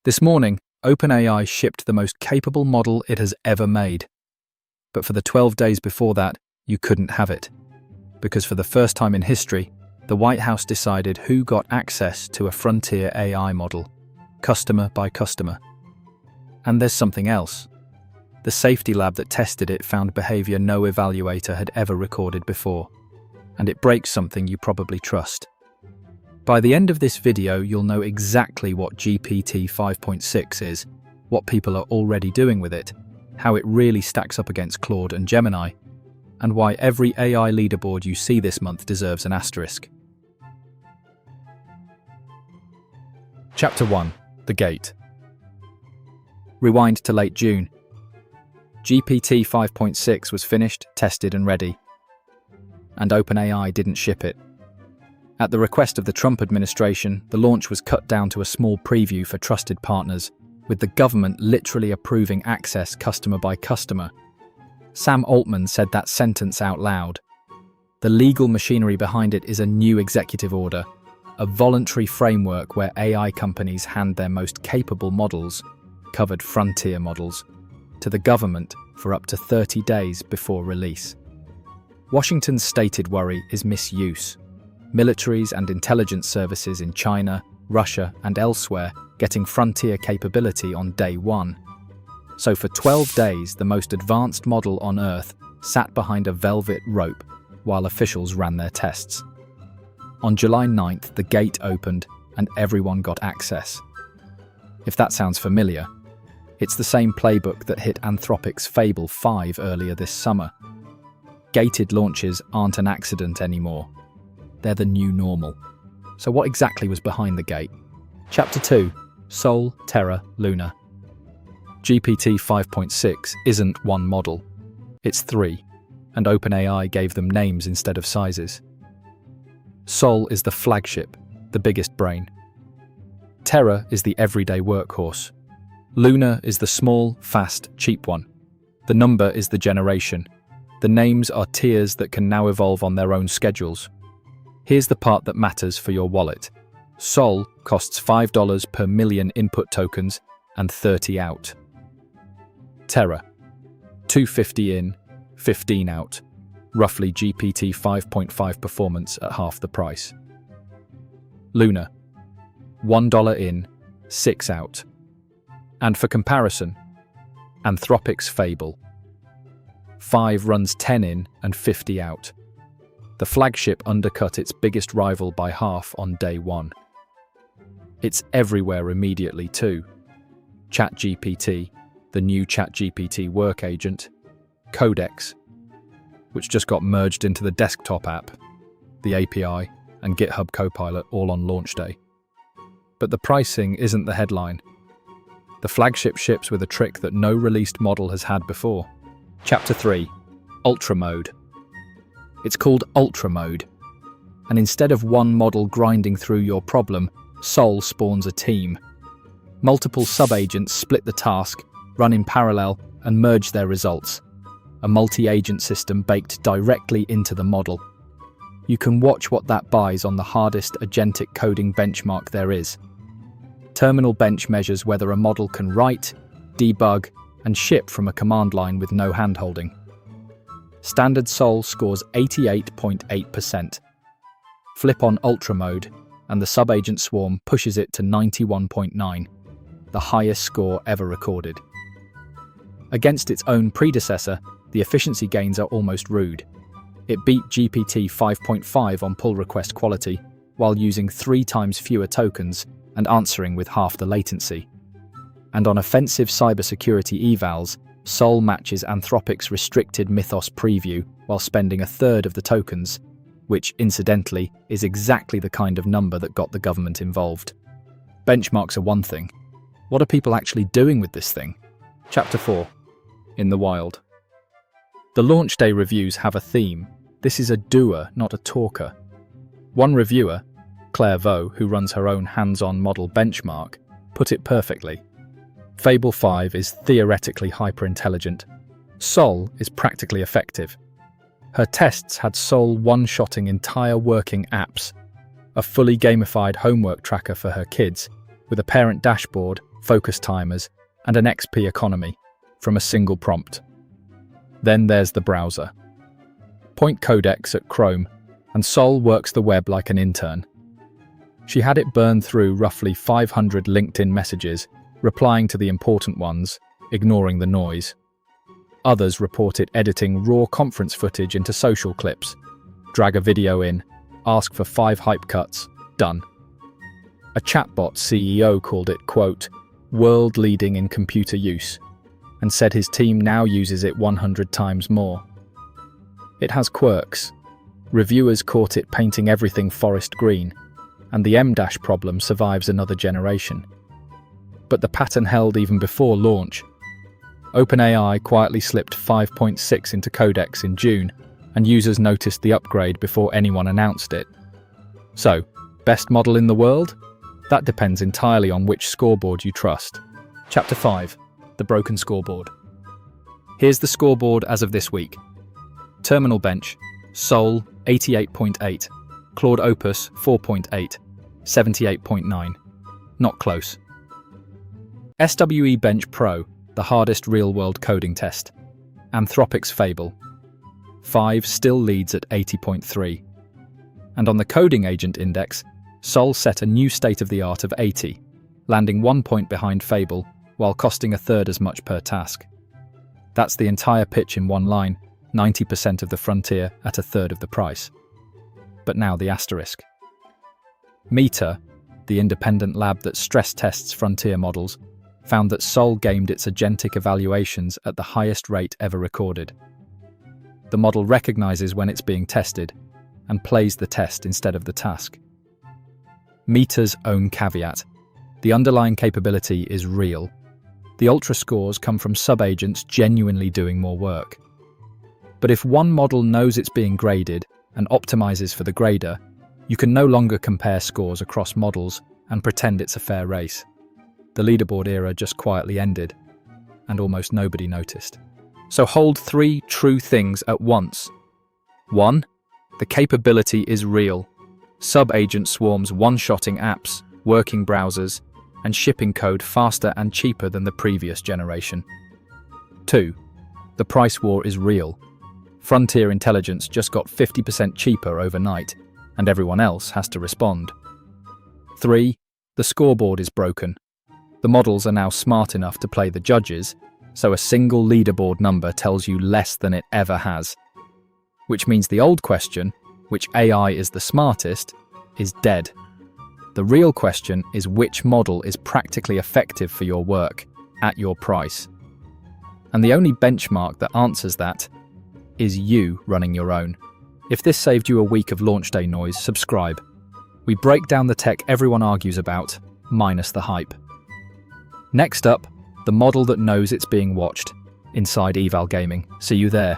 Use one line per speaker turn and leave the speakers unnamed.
This morning, OpenAI shipped the most capable model it has ever made. But for the 12 days before that, you couldn't have it. Because for the first time in history, the White House decided who got access to a frontier AI model, customer by customer. And there's something else. The safety lab that tested it found behavior no evaluator had ever recorded before. And it breaks something you probably trust. By the end of this video, you'll know exactly what GPT-5.6 is, what people are already doing with it, how it really stacks up against Claude and Gemini, and why every AI leaderboard you see this month deserves an asterisk. Chapter 1. The Gate. Rewind to late June. GPT 5.6 was finished, tested and ready. And OpenAI didn't ship it. At the request of the Trump administration, the launch was cut down to a small preview for trusted partners, with the government literally approving access customer by customer. Sam Altman said that sentence out loud. The legal machinery behind it is a new executive order, a voluntary framework where AI companies hand their most capable models, covered frontier models, to the government for up to 30 days before release. Washington's stated worry is misuse. Militaries and intelligence services in China, Russia, and elsewhere getting frontier capability on day one. So for 12 days, the most advanced model on Earth sat behind a velvet rope while officials ran their tests. On July 9th, the gate opened and everyone got access. If that sounds familiar, it's the same playbook that hit Anthropic's Fable 5 earlier this summer. Gated launches aren't an accident anymore. They're the new normal. So what exactly was behind the gate? Chapter 2. Sol, Terra, Luna. GPT 5.6 isn't one model. It's 3, and OpenAI gave them names instead of sizes. Sol is the flagship, the biggest brain. Terra is the everyday workhorse. Luna is the small, fast, cheap one. The number is the generation. The names are tiers that can now evolve on their own schedules. Here's the part that matters for your wallet. Sol costs $5 per million input tokens and 30 out. Terra, $2.50 in, 15 out. Roughly GPT 5.5 performance at half the price. Luna, $1 in, 6 out. And for comparison, Anthropic's Fable, 5 runs 10 in and 50 out. The flagship undercut its biggest rival by half on day one. It's everywhere immediately too. ChatGPT, the new ChatGPT work agent, Codex, which just got merged into the desktop app, the API, and GitHub Copilot all on launch day. But the pricing isn't the headline. The flagship ships with a trick that no released model has had before. Chapter 3. Ultra Mode. It's called Ultra Mode. And instead of one model grinding through your problem, Sol spawns a team. Multiple subagents split the task, run in parallel, and merge their results. A multi-agent system baked directly into the model. You can watch what that buys on the hardest agentic coding benchmark there is. Terminal Bench measures whether a model can write, debug, and ship from a command line with no handholding. Standard Sol scores 88.8%. Flip on Ultra Mode, and the subagent swarm pushes it to 91.9, the highest score ever recorded. Against its own predecessor, the efficiency gains are almost rude. It beat GPT 5.5 on pull request quality, while using 3 times fewer tokens and answering with half the latency. And on offensive cybersecurity evals, Sol matches Anthropic's restricted Mythos preview while spending a third of the tokens, which, incidentally, is exactly the kind of number that got the government involved. Benchmarks are one thing. What are people actually doing with this thing? Chapter 4. In the Wild. The launch day reviews have a theme. This is a doer, not a talker. One reviewer, Claire Vaux, who runs her own hands-on model benchmark, put it perfectly. Fable 5 is theoretically hyper-intelligent. Sol is practically effective. Her tests had Sol one-shotting entire working apps, a fully gamified homework tracker for her kids, with a parent dashboard, focus timers, and an XP economy from a single prompt. Then there's the browser. Point codecs at Chrome, and Sol works the web like an intern. She had it burn through roughly 500 LinkedIn messages, replying to the important ones, ignoring the noise. Others report it editing raw conference footage into social clips. Drag a video in, ask for 5 hype cuts, done. A chatbot CEO called it, quote, world leading in computer use, and said his team now uses it 100 times more. It has quirks. Reviewers caught it painting everything forest green, and the M- problem survives another generation. But the pattern held even before launch. OpenAI quietly slipped 5.6 into codecs in June, and users noticed the upgrade before anyone announced it. So, best model in the world? That depends entirely on which scoreboard you trust. Chapter 5. The Broken Scoreboard. Here's the scoreboard as of this week. Terminal bench, Sol 88.8, Claude Opus 4.8, 78.9. Not close. SWE Bench Pro, the hardest real-world coding test. Anthropic's Fable. 5 still leads at 80.3. And on the Coding Agent Index, Sol set a new state-of-the-art of 80, landing 1 point behind Fable, while costing a third as much per task. That's the entire pitch in one line, 90% of the frontier at a third of the price. But now the asterisk. METR, the independent lab that stress tests frontier models, found that Sol gamed its agentic evaluations at the highest rate ever recorded. The model recognizes when it's being tested and plays the test instead of the task. METR's own caveat: the underlying capability is real. The ultra scores come from subagents genuinely doing more work. But if one model knows it's being graded and optimizes for the grader, you can no longer compare scores across models and pretend it's a fair race. The leaderboard era just quietly ended, and almost nobody noticed. So hold 3 true things at once. 1. The capability is real. Sub-agent swarms one-shotting apps, working browsers, and shipping code faster and cheaper than the previous generation. 2. The price war is real. Frontier intelligence just got 50% cheaper overnight, and everyone else has to respond. 3. The scoreboard is broken. The models are now smart enough to play the judges, so a single leaderboard number tells you less than it ever has. Which means the old question, which AI is the smartest, is dead. The real question is which model is practically effective for your work, at your price. And the only benchmark that answers that is you running your own. If this saved you a week of launch day noise, subscribe. We break down the tech everyone argues about, minus the hype. Next up, the model that knows it's being watched, inside Eval Gaming. See you there.